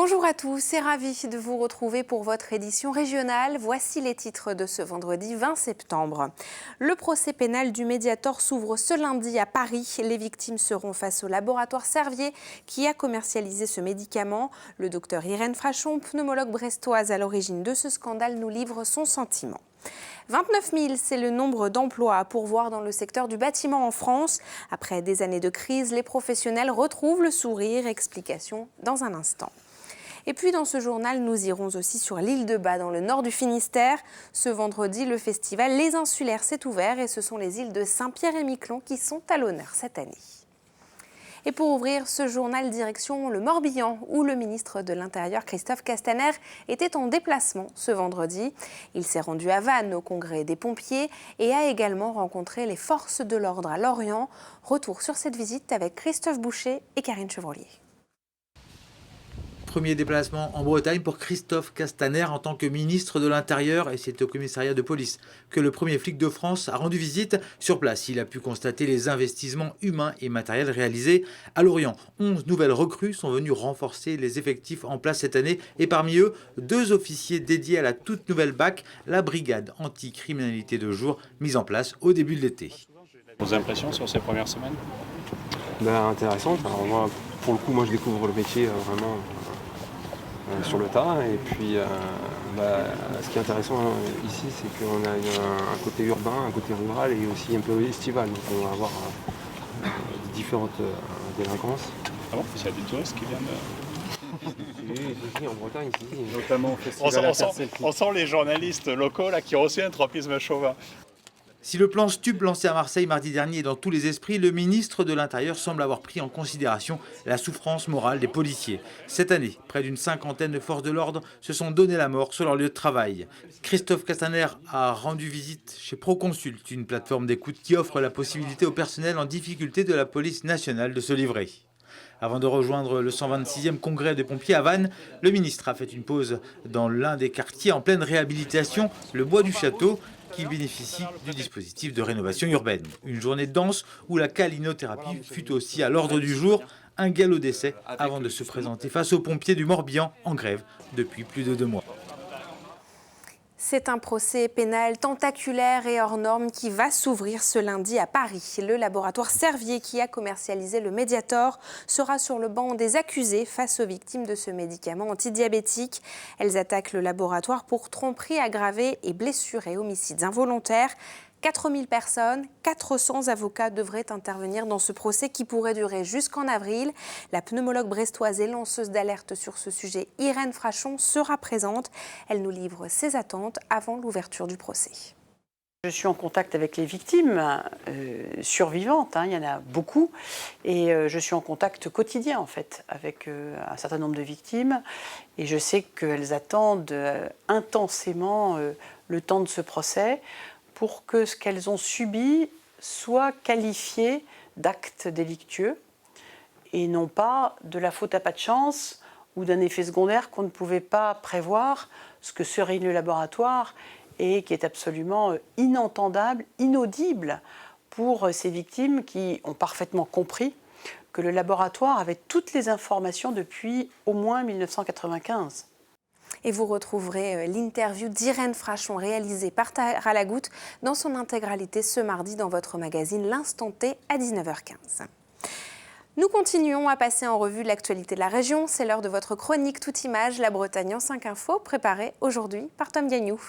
Bonjour à tous et ravi de vous retrouver pour votre édition régionale. Voici les titres de ce vendredi 20 septembre. Le procès pénal du Mediator s'ouvre ce lundi à Paris. Les victimes seront face au laboratoire Servier qui a commercialisé ce médicament. Le docteur Irène Frachon, pneumologue brestoise à l'origine de ce scandale, nous livre son sentiment. 29 000, c'est le nombre d'emplois à pourvoir dans le secteur du bâtiment en France. Après des années de crise, les professionnels retrouvent le sourire. Explication dans un instant. Et puis dans ce journal, nous irons aussi sur l'île de Bas, dans le nord du Finistère. Ce vendredi, le festival Les Insulaires s'est ouvert et ce sont les îles de Saint-Pierre et Miquelon qui sont à l'honneur cette année. Et pour ouvrir ce journal, direction le Morbihan, où le ministre de l'Intérieur, Christophe Castaner, était en déplacement ce vendredi. Il s'est rendu à Vannes au congrès des pompiers et a également rencontré les forces de l'ordre à Lorient. Retour sur cette visite avec Christophe Boucher et Karine Chevrolier. Premier déplacement en Bretagne pour Christophe Castaner en tant que ministre de l'Intérieur, et c'est au commissariat de police que le premier flic de France a rendu visite. Sur place, il a pu constater les investissements humains et matériels réalisés à Lorient. 11 nouvelles recrues sont venues renforcer les effectifs en place cette année et parmi eux, 2 officiers dédiés à la toute nouvelle BAC, la brigade anti-criminalité de jour mise en place au début de l'été. Vos impressions sur ces premières semaines? Intéressantes. Alors moi, pour le coup, moi je découvre le métier vraiment sur le tas. Et puis, ce qui est intéressant ici, c'est qu'on a un côté urbain, un côté rural et aussi un peu estival. Donc on va avoir différentes délinquances. Ah bon? Il y a des touristes qui viennent Si, en Bretagne, si. notamment au festival. On sent les journalistes locaux là, qui ont reçu un tropisme chauvin. Si le plan STUP lancé à Marseille mardi dernier est dans tous les esprits, le ministre de l'Intérieur semble avoir pris en considération la souffrance morale des policiers. Cette année, près d'une 50aine de forces de l'ordre se sont donné la mort sur leur lieu de travail. Christophe Castaner a rendu visite chez Proconsult, une plateforme d'écoute qui offre la possibilité au personnel en difficulté de la police nationale de se livrer. Avant de rejoindre le 126e congrès des pompiers à Vannes, le ministre a fait une pause dans l'un des quartiers en pleine réhabilitation, le Bois du Château, qui bénéficie du dispositif de rénovation urbaine. Une journée dense où la calinothérapie fut aussi à l'ordre du jour, un galop d'essai avant de se présenter face aux pompiers du Morbihan en grève depuis plus de 2 mois. C'est un procès pénal tentaculaire et hors norme qui va s'ouvrir ce lundi à Paris. Le laboratoire Servier qui a commercialisé le Mediator sera sur le banc des accusés face aux victimes de ce médicament antidiabétique. Elles attaquent le laboratoire pour tromperie aggravée et blessures et homicides involontaires. 4000 personnes, 400 avocats devraient intervenir dans ce procès qui pourrait durer jusqu'en avril. La pneumologue brestoise et lanceuse d'alerte sur ce sujet, Irène Frachon, sera présente. Elle nous livre ses attentes avant l'ouverture du procès. Je suis en contact avec les victimes survivantes, il y en a beaucoup, et je suis en contact quotidien en fait avec un certain nombre de victimes, et je sais qu'elles attendent intensément le temps de ce procès pour que ce qu'elles ont subi soit qualifié d'acte délictueux et non pas de la faute à pas de chance ou d'un effet secondaire qu'on ne pouvait pas prévoir, ce que serait le laboratoire et qui est absolument inentendable, inaudible pour ces victimes qui ont parfaitement compris que le laboratoire avait toutes les informations depuis au moins 1995. Et vous retrouverez l'interview d'Irène Frachon réalisée par Tara Lagoutte dans son intégralité ce mardi dans votre magazine L'Instant T à 19h15. Nous continuons à passer en revue l'actualité de la région. C'est l'heure de votre chronique Toute Image, la Bretagne en 5 infos, préparée aujourd'hui par Tom Gagnou.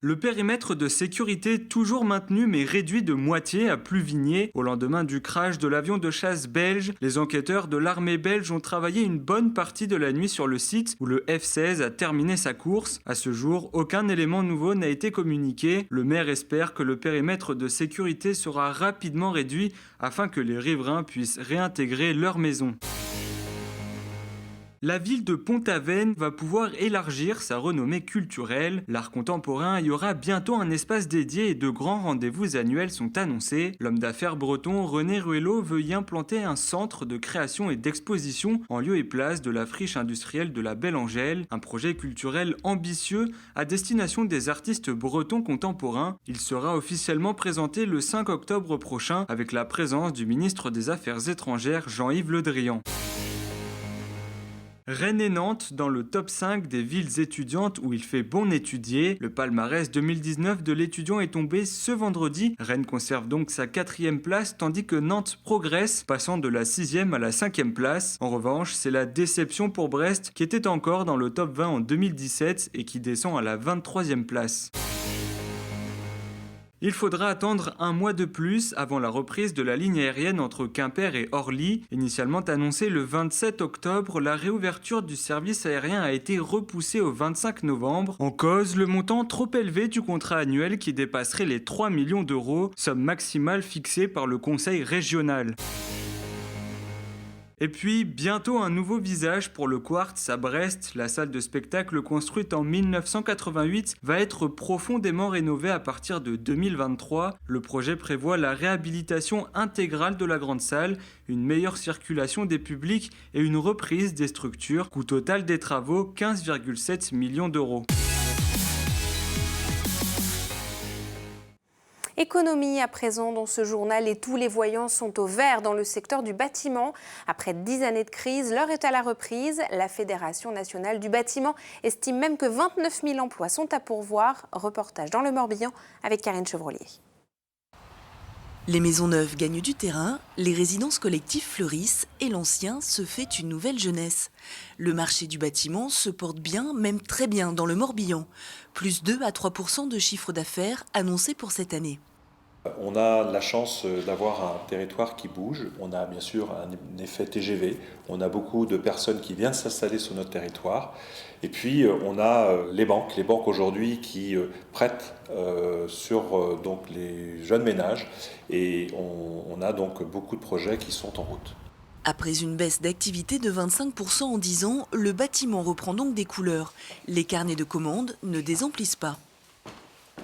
Le périmètre de sécurité toujours maintenu mais réduit de moitié à Pluvigné. Au lendemain du crash de l'avion de chasse belge, les enquêteurs de l'armée belge ont travaillé une bonne partie de la nuit sur le site où le F-16 a terminé sa course. À ce jour, aucun élément nouveau n'a été communiqué. Le maire espère que le périmètre de sécurité sera rapidement réduit afin que les riverains puissent réintégrer leur maison. La ville de Pont-Aven va pouvoir élargir sa renommée culturelle. L'art contemporain y aura bientôt un espace dédié et de grands rendez-vous annuels sont annoncés. L'homme d'affaires breton René Ruello veut y implanter un centre de création et d'exposition en lieu et place de la friche industrielle de la Belle Angèle, un projet culturel ambitieux à destination des artistes bretons contemporains. Il sera officiellement présenté le 5 octobre prochain avec la présence du ministre des Affaires étrangères Jean-Yves Le Drian. Rennes et Nantes dans le top 5 des villes étudiantes où il fait bon étudier. Le palmarès 2019 de l'étudiant est tombé ce vendredi. Rennes conserve donc sa 4e place tandis que Nantes progresse, passant de la 6e à la 5e place. En revanche, c'est la déception pour Brest qui était encore dans le top 20 en 2017 et qui descend à la 23e place. Il faudra attendre un mois de plus avant la reprise de la ligne aérienne entre Quimper et Orly. Initialement annoncée le 27 octobre, la réouverture du service aérien a été repoussée au 25 novembre. En cause, le montant trop élevé du contrat annuel qui dépasserait les 3 millions d'euros, somme maximale fixée par le conseil régional. Et puis, bientôt un nouveau visage pour le Quartz à Brest. La salle de spectacle construite en 1988 va être profondément rénovée à partir de 2023. Le projet prévoit la réhabilitation intégrale de la grande salle, une meilleure circulation des publics et une reprise des structures. Coût total des travaux, 15,7 millions d'euros. Économie à présent dans ce journal et tous les voyants sont au vert dans le secteur du bâtiment. Après 10 années de crise, l'heure est à la reprise. La Fédération nationale du bâtiment estime même que 29 000 emplois sont à pourvoir. Reportage dans le Morbihan avec Karine Chevrolier. Les maisons neuves gagnent du terrain, les résidences collectives fleurissent et l'ancien se fait une nouvelle jeunesse. Le marché du bâtiment se porte bien, même très bien dans le Morbihan. Plus 2 à 3% de chiffre d'affaires annoncé pour cette année. On a la chance d'avoir un territoire qui bouge. On a bien sûr un effet TGV. On a beaucoup de personnes qui viennent s'installer sur notre territoire. Et puis on a les banques aujourd'hui qui prêtent sur donc les jeunes ménages. Et on a donc beaucoup de projets qui sont en route. Après une baisse d'activité de 25% en 10 ans, le bâtiment reprend donc des couleurs. Les carnets de commandes ne désemplissent pas.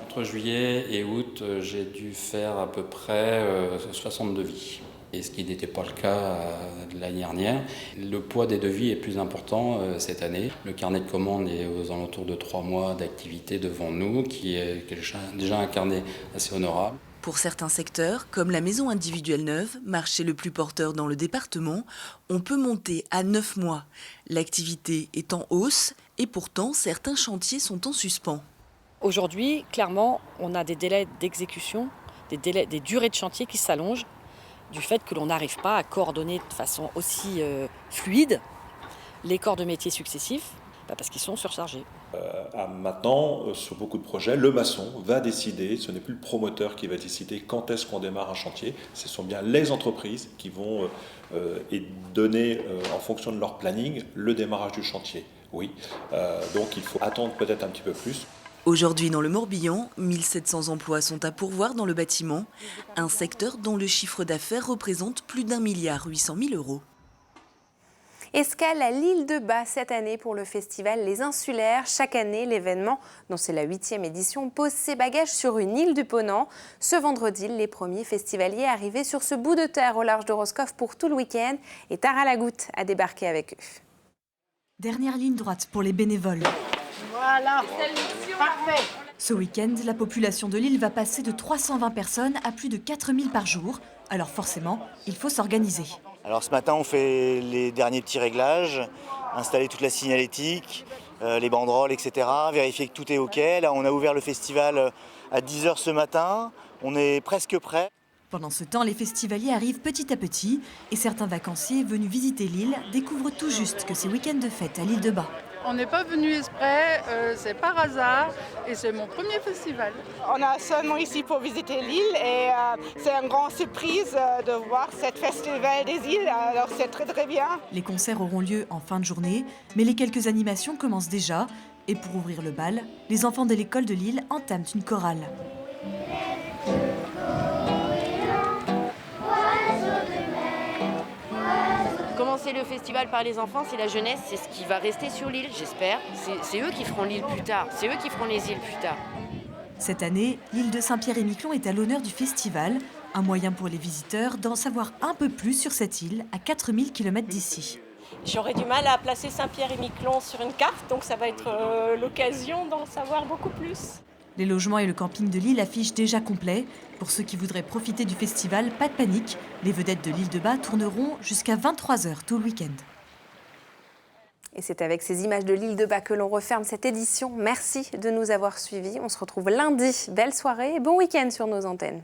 Entre juillet et août, j'ai dû faire à peu près 60 devis. Et ce qui n'était pas le cas l'année dernière. Le poids des devis est plus important cette année. Le carnet de commandes est aux alentours de 3 mois d'activité devant nous, qui est déjà un carnet assez honorable. Pour certains secteurs, comme la maison individuelle neuve, marché le plus porteur dans le département, on peut monter à 9 mois. L'activité est en hausse et pourtant certains chantiers sont en suspens. Aujourd'hui, clairement, on a des délais d'exécution, des durées de chantier qui s'allongent du fait que l'on n'arrive pas à coordonner de façon aussi fluide les corps de métiers successifs parce qu'ils sont surchargés. Maintenant, sur beaucoup de projets, le maçon va décider, ce n'est plus le promoteur qui va décider quand est-ce qu'on démarre un chantier, ce sont bien les entreprises qui vont donner en fonction de leur planning le démarrage du chantier. Oui, donc il faut attendre peut-être un petit peu plus. Aujourd'hui, dans le Morbihan, 1700 emplois sont à pourvoir dans le bâtiment, un secteur dont le chiffre d'affaires représente plus d'1,8 milliard d'euros. Escale à l'île de Bas cette année pour le festival Les Insulaires. Chaque année, l'événement, dont c'est la 8e édition, pose ses bagages sur une île du Ponant. Ce vendredi, les premiers festivaliers arrivaient sur ce bout de terre au large de Roscoff pour tout le week-end et Tara Lagoutte a débarqué avec eux. Dernière ligne droite pour les bénévoles. Voilà, parfait. Ce week-end, la population de l'île va passer de 320 personnes à plus de 4000 par jour. Alors forcément, il faut s'organiser. Alors ce matin, on fait les derniers petits réglages, installer toute la signalétique, les banderoles, etc. Vérifier que tout est OK. Là, on a ouvert le festival à 10h ce matin. On est presque prêt. Pendant ce temps, les festivaliers arrivent petit à petit et certains vacanciers venus visiter l'île découvrent tout juste que c'est week-end de fête à l'île de Bas. On n'est pas venu exprès, c'est par hasard et c'est mon premier festival. On est seulement ici pour visiter l'île et c'est une grande surprise de voir cette festival des îles, alors c'est très très bien. Les concerts auront lieu en fin de journée, mais les quelques animations commencent déjà. Et pour ouvrir le bal, les enfants de l'école de l'île entament une chorale. lancer le festival par les enfants, c'est la jeunesse, c'est ce qui va rester sur l'île, j'espère. C'est eux qui feront l'île plus tard, c'est eux qui feront les îles plus tard. Cette année, l'île de Saint-Pierre-et-Miquelon est à l'honneur du festival, un moyen pour les visiteurs d'en savoir un peu plus sur cette île à 4000 km d'ici. J'aurais du mal à placer Saint-Pierre-et-Miquelon sur une carte, donc ça va être l'occasion d'en savoir beaucoup plus. Les logements et le camping de l'île affichent déjà complet. Pour ceux qui voudraient profiter du festival, pas de panique. Les vedettes de l'île de Bas tourneront jusqu'à 23h tout le week-end. Et c'est avec ces images de l'île de Bas que l'on referme cette édition. Merci de nous avoir suivis. On se retrouve lundi. Belle soirée et bon week-end sur nos antennes.